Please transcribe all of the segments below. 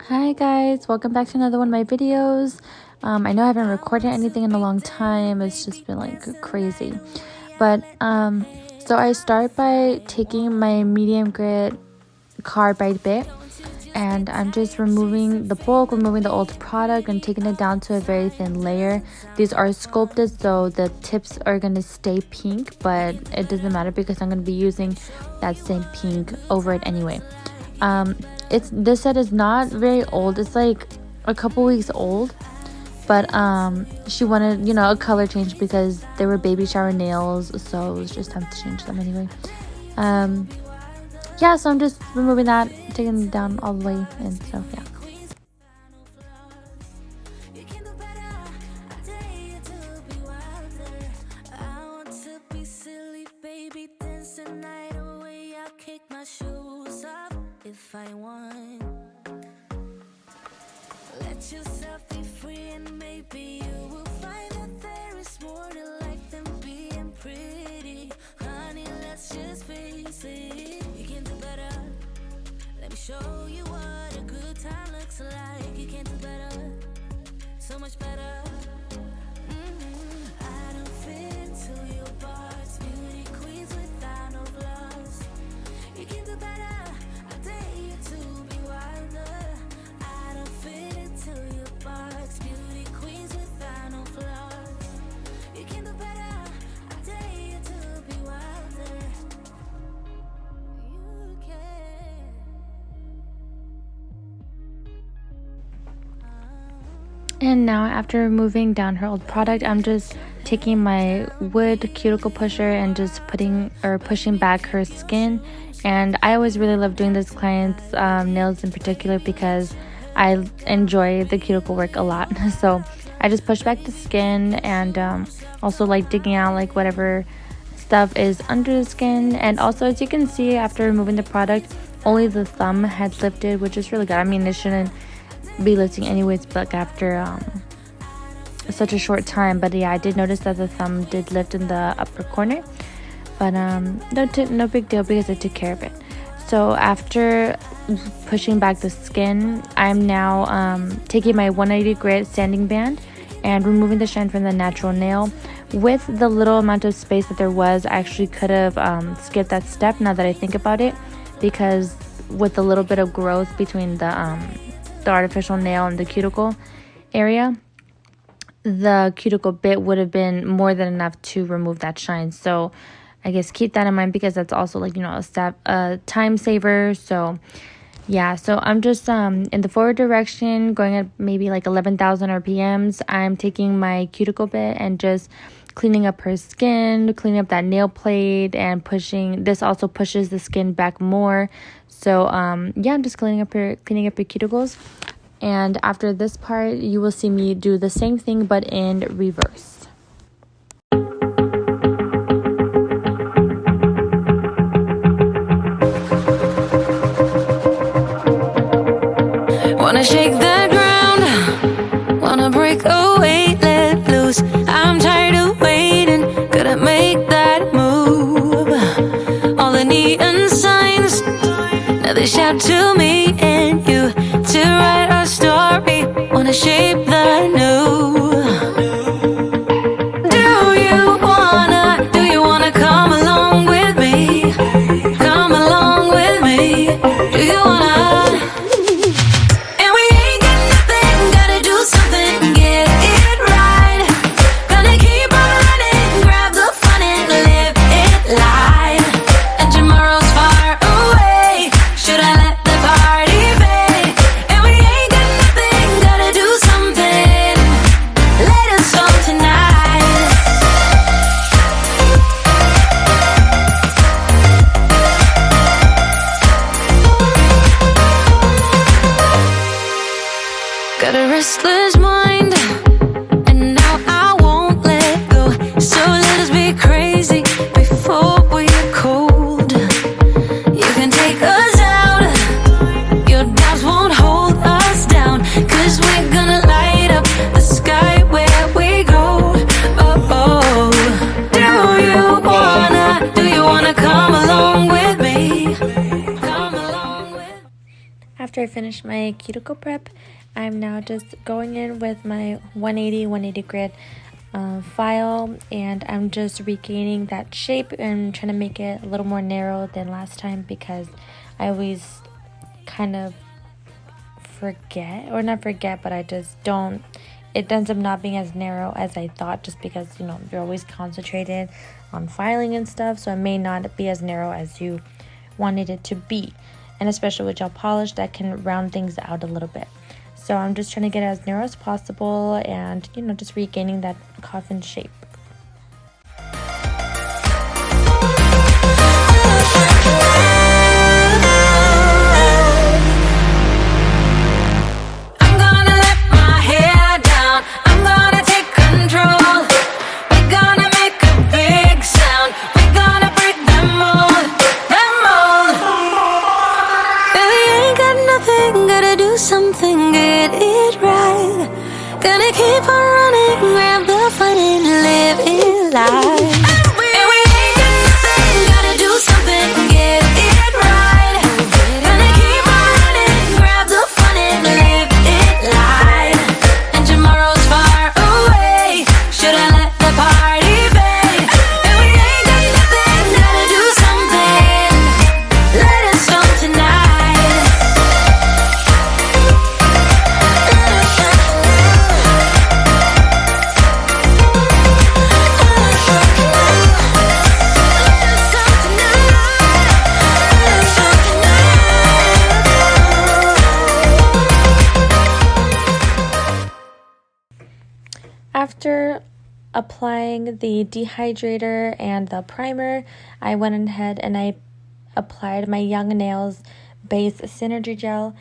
Hi guys, welcome back to another one of my videos. I know I haven't recorded anything in a long time. It's just been like crazy. But so I start by taking my medium grit carbide bit and I'm just removing the bulk, removing the old product and taking it down to a very thin layer. These are sculpted, so the tips are going to stay pink, but it doesn't matter because I'm going to be using that same pink over it anyway. This set is not very old. It's like a couple weeks old, but she wanted, a color change because they were baby shower nails, so it was just time to change them anyway. Yeah, so I'm just removing that, taking it down all the way, and so yeah. If I want, let yourself be free, and maybe you will find that there is more to life than being pretty. Honey, let's just face it, you can do better. Let me show you what a good time looks like. You can do better, so much better. I don't fit into your box, beauty queens without no flaws. You can do better. And now after removing down her old product, I'm just taking my wood cuticle pusher and just pushing back her skin. And I always really love doing this client's nails in particular because I enjoy the cuticle work a lot. So I just push back the skin and also like digging out like whatever stuff is under the skin. And also, as you can see, after removing the product, only the thumb had lifted, which is really good. I mean, it shouldn't be lifting anyways, but after such a short time. But yeah, I did notice that the thumb did lift in the upper corner, but no big deal because I took care of it. So after pushing back the skin, I'm now taking my 180 grit sanding band and removing the shine from the natural nail. With the little amount of space that there was, I actually could have skipped that step now that I think about it, because with a little bit of growth between the artificial nail and the cuticle area, the cuticle bit would have been more than enough to remove that shine. So I guess keep that in mind because that's also like, a time saver. So yeah, so I'm just in the forward direction, going at maybe like 11,000 RPMs. I'm taking my cuticle bit and just cleaning up her skin, cleaning up that nail plate, and pushing. This also pushes the skin back more. So yeah, I'm just cleaning up your cuticles. And after this part, you will see me do the same thing but in reverse. Wanna shake the ground, wanna break away, let loose. I'm tired of waiting, gotta make that move. All the neon signs, now they shout to me and you to write our story. Wanna shape the new. Do you wanna come along with me? Come along with me. Do you wanna? Got a restless mind, and now I won't let go. So let us be crazy before we are cold. You can take us out, your doubts won't hold us down, 'cause we're gonna light up the sky where we go. Oh, oh. Do you wanna come along with me? Come along with me. After I finished my cuticle prep, I'm now just going in with my 180 grit file, and I'm just regaining that shape and trying to make it a little more narrow than last time, because I always kind of forget, or not forget, but I just don't, it ends up not being as narrow as I thought, just because, you know, you're always concentrated on filing and stuff, so it may not be as narrow as you wanted it to be. And especially with gel polish, that can round things out a little bit. So I'm just trying to get it as narrow as possible, and, you know, just regaining that coffin shape. Something, get it right. Gonna keep on running, grab the fun and live it life. And we ain't got nothing, gotta do something, get it right. Gonna keep on running, grab the fun and live it life. And tomorrow's far away, should I let the party fade? And we ain't got nothing, gotta do something, let it start tonight. After applying the dehydrator and the primer, I went ahead and I applied my Young Nails base synergy gel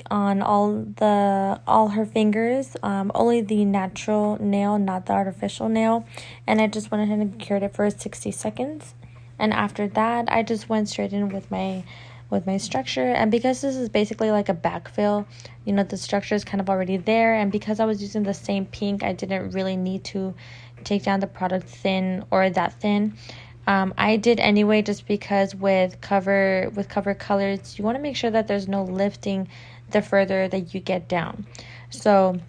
on all her fingers, only the natural nail, not the artificial nail, and I just went ahead and cured it for 60 seconds. And after that, I just went straight in with my structure, and because this is basically like a backfill, you know, the structure is kind of already there, and because I was using the same pink, I didn't really need to take down the product thin or that thin. I did anyway, just because with cover colors, you want to make sure that there's no lifting the further that you get down. So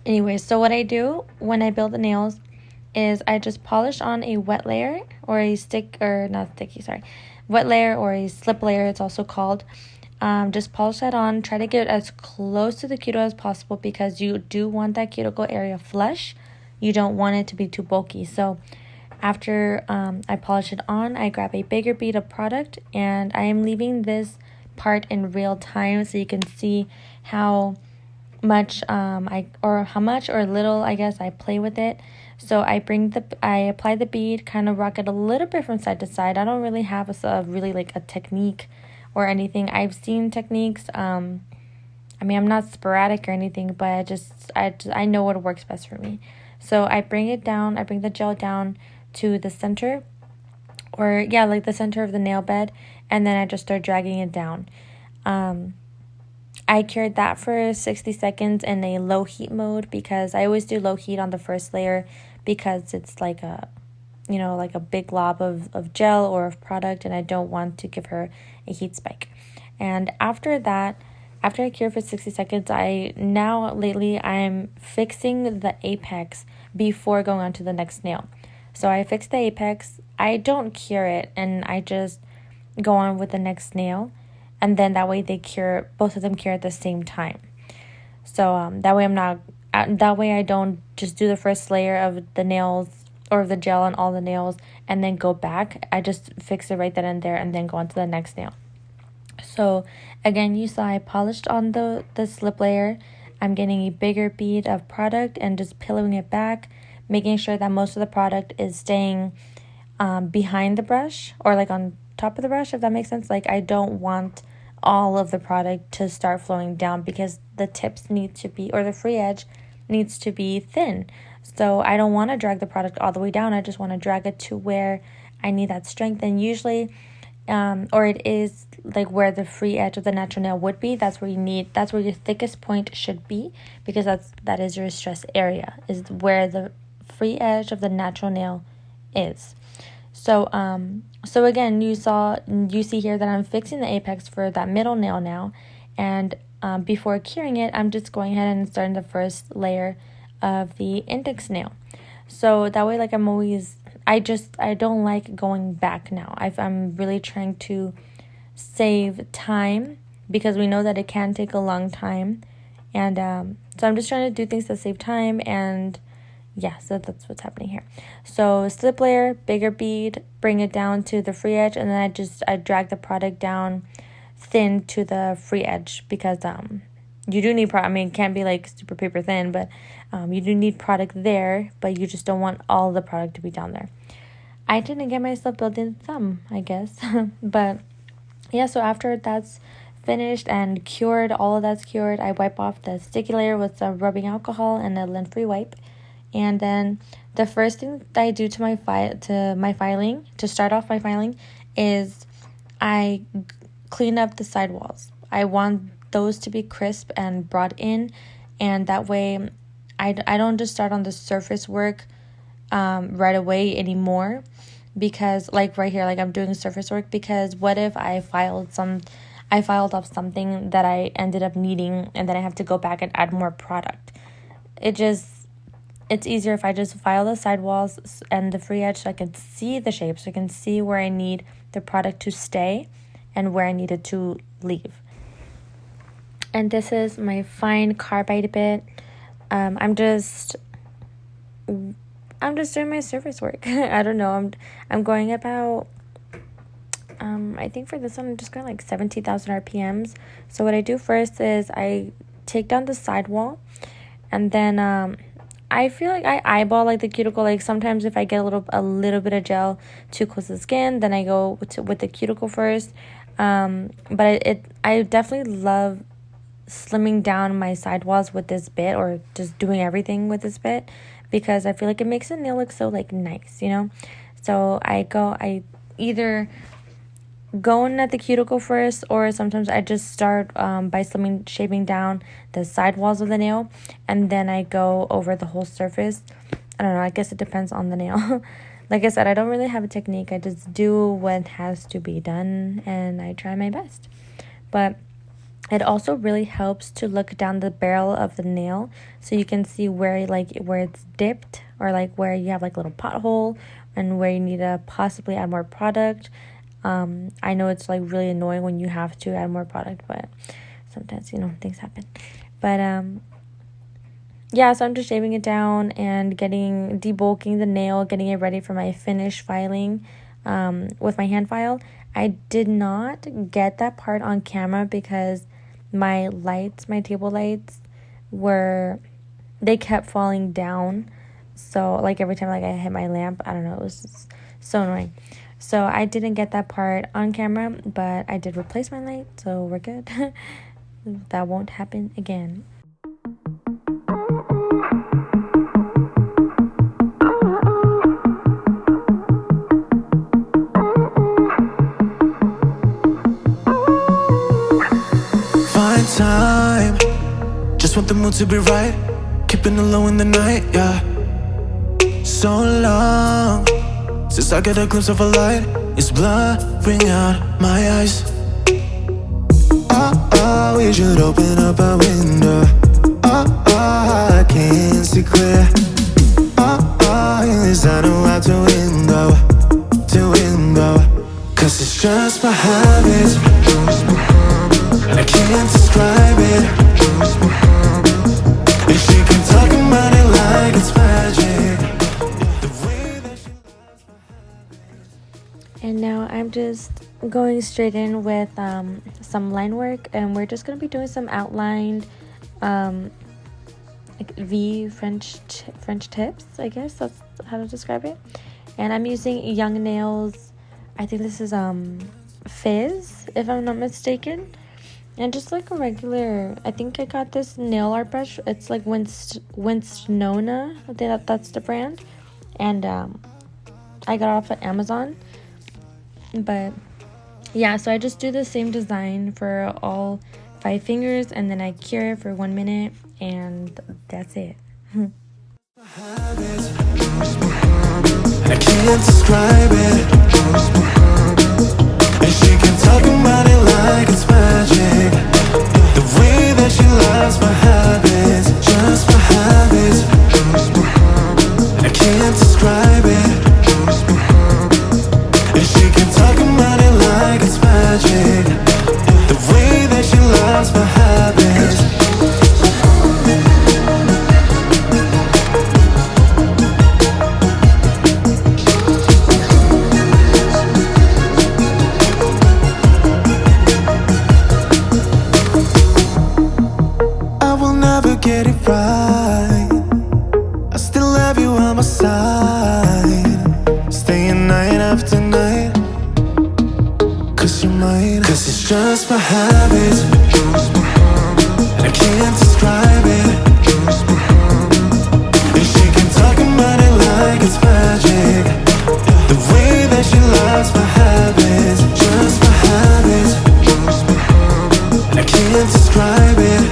anyway, so what I do when I build the nails is I just polish on a wet layer, or a wet layer, or a slip layer it's also called. Just polish that on, try to get as close to the cuticle as possible, because you do want that cuticle area flush. You don't want it to be too bulky. So after I polish it on, I grab a bigger bead of product, and I am leaving this part in real time so you can see how much or little, I guess, I play with it. So I apply the bead, kind of rock it a little bit from side to side. I don't really have a technique or anything. I've seen techniques. I mean, I'm not sporadic or anything, but I know what works best for me. So I bring the gel down to the center, or yeah, like the center of the nail bed, and then I just start dragging it down. I cured that for 60 seconds in a low heat mode, because I always do low heat on the first layer, because it's like a big glob of gel or of product, and I don't want to give her a heat spike. And after I cure for 60 seconds, I'm fixing the apex before going on to the next nail. So I fix the apex, I don't cure it, and I just go on with the next nail, and then that way both of them cure at the same time. So that way I don't just do the first layer of the nails or the gel on all the nails and then go back. I just fix it right then and there, and then go on to the next nail. So again, you saw I polished on the slip layer. I'm getting a bigger bead of product and just pillowing it back, making sure that most of the product is staying behind the brush, or like on top of the brush, if that makes sense. Like, I don't want all of the product to start flowing down, because the tips need to be, or the free edge needs to be thin. So I don't want to drag the product all the way down. I just want to drag it to where I need that strength. And usually, or it is like where the free edge of the natural nail would be. That's where your thickest point should be, because that is your stress area, is where the free edge of the natural nail is. So again, you see here that I'm fixing the apex for that middle nail now, And before curing it, I'm just going ahead and starting the first layer of the index nail. So that way, like, I'm always, I don't like going back now. I'm really trying to save time because we know that it can take a long time. And so I'm just trying to do things to save time, and yeah, so that's what's happening here. So slip layer, bigger bead, bring it down to the free edge, and then I drag the product down thin to the free edge because you do need product. I mean, it can't be like super paper thin, but you do need product there, but you just don't want all the product to be down there. I didn't get myself building the thumb, I guess. But yeah, so after that's finished and cured, all of that's cured, I wipe off the sticky layer with some rubbing alcohol and a lint-free wipe. And then the first thing that I do to my filing, to start off my filing, is I clean up the sidewalls. I want those to be crisp and brought in, and that way I don't just start on the surface work right away anymore, because like right here, like I'm doing surface work, because what if I filed off something that I ended up needing and then I have to go back and add more product. It's easier if I just file the sidewalls and the free edge so I can see the shape, so I can see where I need the product to stay and where I need it to leave. And this is my fine carbide bit. I'm just doing my surface work. I don't know. I'm going about I think for this one I'm just going like 17,000 RPMs. So what I do first is I take down the sidewall, and then I feel like I eyeball like the cuticle. Like sometimes if I get a little bit of gel too close to the skin, then I go with the cuticle first. But I definitely love slimming down my sidewalls with this bit, or just doing everything with this bit, because I feel like it makes the nail look so like nice, you know. So I either go in at the cuticle first, or sometimes I just start by shaping down the sidewalls of the nail, and then I go over the whole surface. I don't know, I guess it depends on the nail. Like I said, I don't really have a technique. I just do what has to be done, and I try my best. But it also really helps to look down the barrel of the nail so you can see where it's dipped, or like where you have like a little pothole and where you need to possibly add more product. I know it's like really annoying when you have to add more product, but sometimes, you know, things happen. But yeah, so I'm just shaving it down and debulking the nail, getting it ready for my finish filing with my hand file. I did not get that part on camera because my table lights they kept falling down. So like every time like I hit my lamp, I don't know, it was just so annoying. So I didn't get that part on camera, but I did replace my light, so we're good. That won't happen again. Find time, just want the mood to be right. Keeping it low in the night, yeah. So long since I get a glimpse of a light, it's blurring out my eyes. Oh, we should open up a window. Oh, I can't see clear. Oh, yes, I know how to window. Cause it's just my habit, and I can't describe it. And she can talk about it like it's magic. And now I'm just going straight in with some line work, and we're just going to be doing some outlined like French tips, I guess that's how to describe it. And I'm using Young Nails. I think this is Fizz, if I'm not mistaken. And just like a regular, I think I got this nail art brush. It's like Winstonona. I think that's the brand. And I got it off at Amazon. But yeah, so I just do the same design for all 5 fingers, and then I cure it for 1 minute, and that's it. I can't describe it. And she can talk about it like it's magic. The loves my habits, just my habits. I can't describe it. And she can talk about it like it's magic. The way that she loves my habits. I will never get it right. I still have you on my side, staying night after night. Cause you're mine. Cause it's just my habits. I can't describe it. And she can talk about it like it's magic. The way that she loves my habits, just my habits. I can't describe it.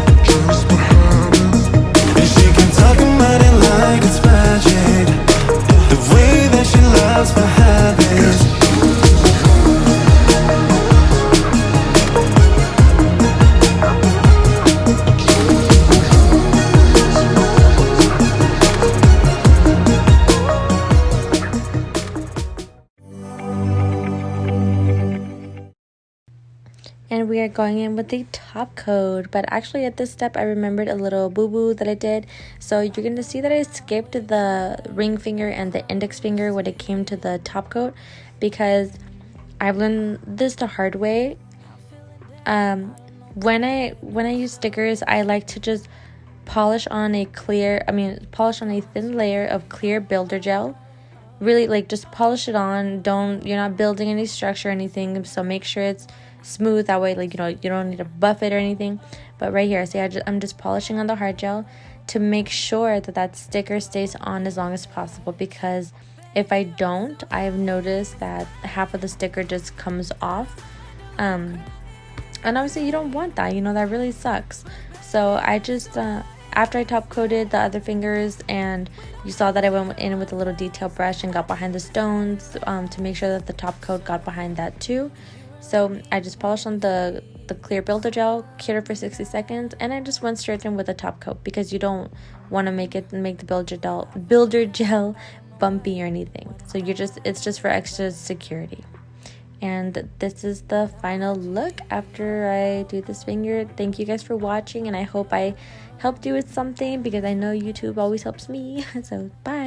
And she can talk about it like it's magic. The way that she loves my habits. And we are going in with the top coat, but actually at this step I remembered a little boo-boo that I did. So you're going to see that I skipped the ring finger and the index finger when it came to the top coat, because I've learned this the hard way. When I use stickers, I like to just polish on a thin layer of clear builder gel. Really, like, just polish it on. You're not building any structure or anything, so make sure it's smooth. That way, like, you don't need to buff it or anything. But right here, see, I'm just polishing on the hard gel to make sure that sticker stays on as long as possible, because if I don't, I've noticed that half of the sticker just comes off, and obviously you don't want that, that really sucks. So I just after I top coated the other fingers, and you saw that I went in with a little detail brush and got behind the stones to make sure that the top coat got behind that too. So I just polished on the clear builder gel, cured it for 60 seconds, and I just went straight in with a top coat, because you don't want to make the builder gel bumpy or anything. So it's just for extra security. And this is the final look after I do this finger. Thank you guys for watching, and I hope I helped you with something, because I know YouTube always helps me. So bye.